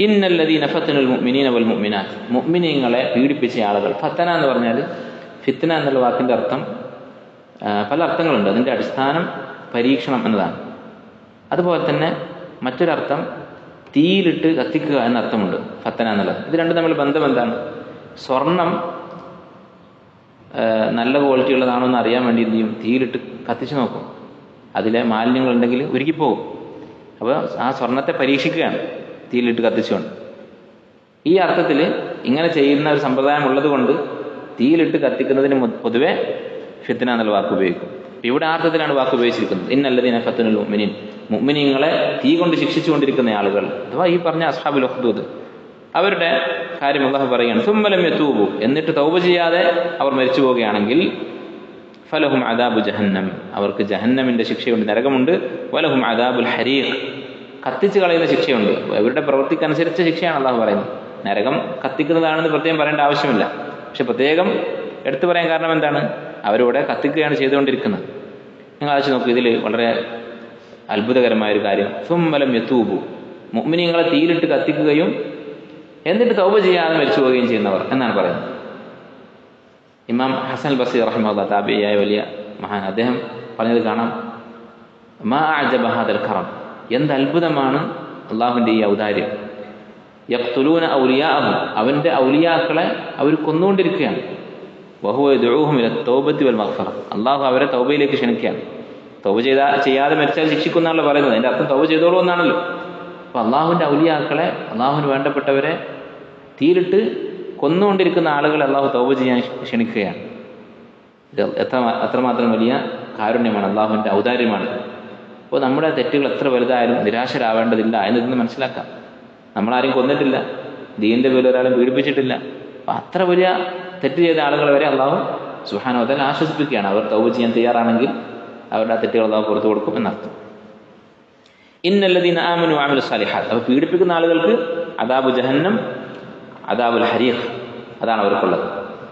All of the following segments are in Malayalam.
ഇന്നല്ലദീന ഫത്തനുൽ മുഅ്മിനീന വൽ മുഅ്മിനാത്ത്, മുഅ്മിനീങ്ങളെ പീഡിപ്പിച്ച ആളുകൾ. ഫത്തന എന്ന് പറഞ്ഞാൽ ഫിത്ന എന്നുള്ള വാക്കിൻ്റെ അർത്ഥം പല അർത്ഥങ്ങളുണ്ട്. അതിൻ്റെ അടിസ്ഥാനം പരീക്ഷണം എന്നതാണ്. അതുപോലെ തന്നെ മറ്റൊരർത്ഥം തീയിലിട്ട് കത്തിക്കുക എന്നർത്ഥമുണ്ട് ഫത്തന എന്നുള്ളത്. ഇത് രണ്ടും തമ്മിൽ ബന്ധം എന്താണ്? സ്വർണം നല്ല ക്വാളിറ്റി ഉള്ളതാണോ എന്ന് അറിയാൻ വേണ്ടി എന്ത് ചെയ്യും? തീയിലിട്ട് കത്തിച്ച് നോക്കും. അതിലെ മാലിന്യങ്ങളുണ്ടെങ്കിൽ ഉരുകിപ്പോകും. അപ്പോൾ ആ സ്വർണത്തെ പരീക്ഷിക്കുകയാണ് തീയിലിട്ട് കത്തിച്ചുകൊണ്ട്. ഈ അർത്ഥത്തിൽ ഇങ്ങനെ ചെയ്യുന്ന ഒരു സമ്പ്രദായം ഉള്ളത് കൊണ്ട് തീയിലിട്ട് കത്തിക്കുന്നതിന് പൊതുവെ ഫിത്ന എന്നുള്ള വാക്ക് ഉപയോഗിക്കും. ഇവിടെ ആ അർത്ഥത്തിലാണ് വാക്ക് ഉപയോഗിച്ചിരിക്കുന്നത്. ഇന്നല്ലദീന ഫത്തനുൽ മുഅ്മിനീൻ, മുഅ്മിനീങ്ങളെ തീ കൊണ്ട് ശിക്ഷിച്ചുകൊണ്ടിരിക്കുന്ന ആളുകൾ, അഥവാ ഈ പറഞ്ഞ അസ്ഹാബുൽ ഉഖ്ദൂദ്, അവരുടെ കാര്യം അല്ലാഹു പറയുകയാണ്. സുമ്മ ലം യതൂബു, എന്നിട്ട് തൗബ ചെയ്യാതെ അവർ മരിച്ചു പോവുകയാണെങ്കിൽ ഫലഹും അദാബു ജഹന്നം, അവർക്ക് ജഹന്നമിന്റെ ശിക്ഷയുണ്ട്, നരകമുണ്ട്. വലഹും അദാബുൽ ഹരീഖ്, കത്തിച്ച് കളയുന്ന ശിക്ഷയുണ്ട്. അവരുടെ പ്രവൃത്തിക്കനുസരിച്ച ശിക്ഷയാണ് അല്ലാഹു പറയുന്നത്. നരകം കത്തിക്കുന്നതാണെന്ന് പ്രത്യേകം പറയേണ്ട ആവശ്യമില്ല. പക്ഷെ പ്രത്യേകം എടുത്തു പറയാൻ കാരണം എന്താണ്? അവരിവിടെ കത്തിക്കുകയാണ് ചെയ്തുകൊണ്ടിരിക്കുന്നത്. നിങ്ങൾ ആലോചിച്ച് നോക്കൂ, ഇതിൽ വളരെ അത്ഭുതകരമായൊരു കാര്യം. സുമ്മ ലം യതൂബു, മുഅ്മിനീങ്ങളെ തീയിലിട്ട് കത്തിക്കുകയും എന്നിട്ട് തൗബ ചെയ്യാതെ മരിച്ചു പോവുകയും ചെയ്യുന്നവർ എന്നാണ് പറയുന്നത്. ഇമാം ഹസൻ ബസീർ റഹിമഹുല്ലാഹ്, താബിഈയായ വലിയ മഹാൻ, അദ്ദേഹം പറഞ്ഞത് കാണാം. മാ അഅജബ ഹാദൽ കറം, എന്ത് അത്ഭുതമാണ് അള്ളാഹുവിൻ്റെ ഈ ഔദാര്യം. യഖ്തുലൂന ഔലിയാഅഹു, അവൻ്റെ ഔലിയാക്കളെ അവർ കൊന്നുകൊണ്ടിരിക്കുകയാണ്. വഹുവ യദ്ഉഹും ഇല തൗബത്തി വൽ മഗ്ഫിറ, അള്ളാഹു അവരെ തൗബയിലേക്ക് ക്ഷണിക്കുകയാണ്. തൗബ ചെയ്യാതെ മരിച്ചാൽ ശിക്ഷിക്കുന്നാണല്ലോ പറയുന്നത്. അതിൻ്റെ അർത്ഥം തൗബ ചെയ്തോളൂ എന്നാണല്ലോ. അപ്പോൾ അള്ളാഹുവിൻ്റെ ഔലിയാക്കളെ, അള്ളാഹുവിന് വേണ്ടപ്പെട്ടവരെ തീയിലിട്ട് കൊന്നുകൊണ്ടിരിക്കുന്ന ആളുകളെ അള്ളാഹു തൗബ ചെയ്യാൻ ക്ഷണിക്കുകയാണ്. ഇത് അത്രമാത്രം വലിയ കാരുണ്യമാണ്, അള്ളാഹുവിൻ്റെ ഔദാര്യമാണ്. അപ്പോൾ നമ്മുടെ തെറ്റുകൾ എത്ര വലുതായാലും നിരാശരാവേണ്ടതില്ല എന്നതിന് മനസ്സിലാക്കാം. നമ്മളാരും കൊന്നിട്ടില്ല, ദീനിൻ്റെ പേരിൽ ഒരാളും പീഡിപ്പിച്ചിട്ടില്ല. അപ്പം അത്ര വലിയ തെറ്റ് ചെയ്ത ആളുകളെ വരെ അള്ളാഹു സുബ്ഹാനഹു വ തആല ആശ്വസിപ്പിക്കുകയാണ്. അവർ തൗബ ചെയ്യാൻ തയ്യാറാണെങ്കിൽ അവരുടെ ആ തെറ്റുകൾ അള്ളാഹു പുറത്തു കൊടുക്കും എന്നർത്ഥം. ഇന്നല്ലദീന ആമനു വഅമിലു സ്സാലിഹാത്ത്, അപ്പോൾ പീഡിപ്പിക്കുന്ന ആളുകൾക്ക് അദാബു ജഹന്നം, അദാബുൽ ഹരീഖ്, അതാണ് അവർക്കുള്ളത്.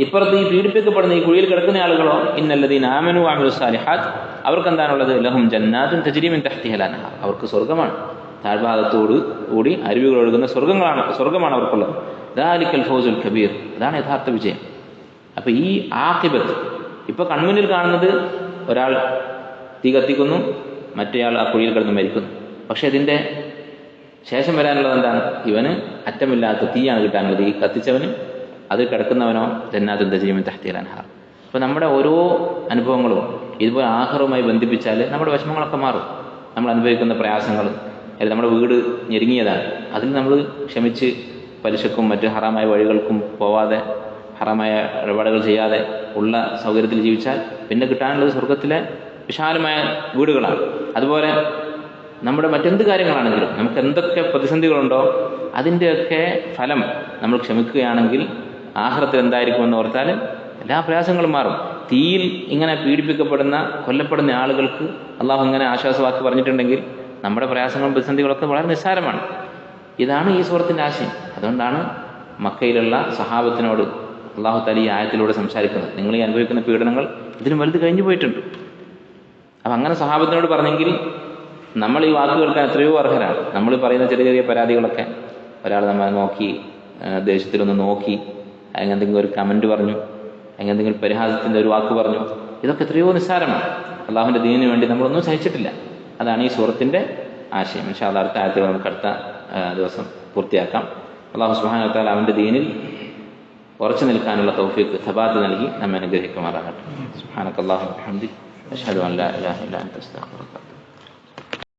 ഇപ്പുറത്ത് ഈ പീഡിപ്പിക്കപ്പെടുന്ന ഈ കുഴിയിൽ കിടക്കുന്ന ആളുകളോ, ഇന്നല്ലദീന ആമനു വഅമിലു സ്സാലിഹാത്ത്, അവർക്ക് എന്താണുള്ളത്? ലഹും ജന്നാത്തുൻ തജ്രി മിൻ തഹ്തിഹൽ അൻഹാർ, അവർക്ക് സ്വർഗ്ഗമാണ്, താഴ്ഭാഗത്തോട് കൂടി അരുവികൾ ഒഴുകുന്ന സ്വർഗ്ഗമാണ് അവർക്കുള്ളത്. ദാലിക്കൽ ഫൗസുൽ കബീർ, അതാണ് യഥാർത്ഥ വിജയം. അപ്പോൾ ഈ ആഖിബത്ത് ഇപ്പോൾ കൺമുന്നിൽ കാണുന്നത്, ഒരാൾ തീ കത്തിക്കുന്നു, മറ്റേയാൾ ആ കുഴിയിൽ കിടന്ന് മരിക്കുന്നു. പക്ഷെ ഇതിൻ്റെ ശേഷം വരാനുള്ളത് എന്താണ്? ഇവന് അറ്റമില്ലാത്ത തീയാണ് കിട്ടാനുള്ളത്. ഈ കത്തിച്ചവന്, അത് കിടക്കുന്നവനോ ജന്നാത്തുൻ തജ്രി മിൻ തഹ്തിഹൽ അൻഹാർ. അപ്പോൾ നമ്മുടെ ഓരോ അനുഭവങ്ങളും ഇതുപോലെ ആഖിറവുമായി ബന്ധിപ്പിച്ചാൽ നമ്മുടെ വിഷമങ്ങളൊക്കെ മാറും. നമ്മൾ അനുഭവിക്കുന്ന പ്രയാസങ്ങൾ, അല്ലെങ്കിൽ നമ്മുടെ വീട് ഞെരുങ്ങിയതാണ്, അതിൽ നമ്മൾ ക്ഷമിച്ച് പലിശക്കും മറ്റ് ഹറാമായ വഴികൾക്കും പോവാതെ, ഹറാമായ ഇടപാടുകൾ ചെയ്യാതെ ഉള്ള സൗകര്യത്തിൽ ജീവിച്ചാൽ പിന്നെ കിട്ടാനുള്ളത് സ്വർഗത്തിലെ വിശാലമായ വീടുകളാണ്. അതുപോലെ നമ്മുടെ മറ്റെന്ത് കാര്യങ്ങളാണെങ്കിലും, നമുക്ക് എന്തൊക്കെ പ്രതിസന്ധികളുണ്ടോ അതിൻ്റെയൊക്കെ ഫലം നമ്മൾ ക്ഷമിക്കുകയാണെങ്കിൽ ആഖിറത്തിൽ എന്തായിരിക്കുമെന്ന് ഓർത്താൽ എല്ലാ പ്രയാസങ്ങളും മാറും. തീയിൽ ഇങ്ങനെ പീഡിപ്പിക്കപ്പെടുന്ന, കൊല്ലപ്പെടുന്ന ആളുകൾക്ക് അള്ളാഹു ഇങ്ങനെ ആശ്വാസവാക്ക് പറഞ്ഞിട്ടുണ്ടെങ്കിൽ നമ്മുടെ പ്രയാസങ്ങളും പ്രതിസന്ധികളൊക്കെ വളരെ നിസ്സാരമാണ്. ഇതാണ് ഈ സൂറത്തിൻ്റെ ആശയം. അതുകൊണ്ടാണ് മക്കയിലുള്ള സഹാബത്തിനോട് അള്ളാഹു തആല ഈ ആയത്തിലൂടെ സംസാരിക്കുന്നത്. നിങ്ങൾ ഈ അനുഭവിക്കുന്ന പീഡനങ്ങൾ ഇതിലും വലുത് കഴിഞ്ഞു പോയിട്ടുണ്ട്. അപ്പം അങ്ങനെ സഹാബത്തിനോട് പറഞ്ഞെങ്കിൽ നമ്മൾ ഈ വാക്ക് കേൾക്കാൻ എത്രയോ അർഹരാണ്. നമ്മൾ പറയുന്ന ചെറിയ ചെറിയ പരാതികളൊക്കെ, ഒരാൾ നമ്മളെ നോക്കി ദേഷ്യത്തിലൊന്ന് നോക്കി, അല്ലെങ്കിൽ എന്തെങ്കിലും ഒരു കമൻറ്റ് പറഞ്ഞു, അല്ലെങ്കിൽ എന്തെങ്കിലും പരിഹാസത്തിൻ്റെ ഒരു വാക്ക് പറഞ്ഞു, ഇതൊക്കെ എത്രയോ നിസ്സാരമാണ്. അള്ളാഹുവിൻ്റെ ദീനിന് വേണ്ടി നമ്മളൊന്നും സഹിച്ചിട്ടില്ല. അതാണ് ഈ സൂറത്തിൻ്റെ ആശയം. ഇൻഷാ അല്ലാഹ് അടുത്ത ആയത്തിൽ നമുക്ക് അടുത്ത ദിവസം പൂർത്തിയാക്കാം. അള്ളാഹു സുബ്ഹാനഹു വ തആല അവൻ്റെ ദീനിൽ ഉറച്ചു നിൽക്കാനുള്ള തൗഫീഖ്, സബാത്ത് നൽകി നമ്മെ അനുഗ്രഹിക്കുമാറാകട്ടെ. സുബ്ഹാനക അല്ലാഹുമ്മ വബിഹംദിക അശ്ഹദു അൻ ലാ ഇലാഹ ഇല്ല അൻത അസ്തഗ്ഫിറുക.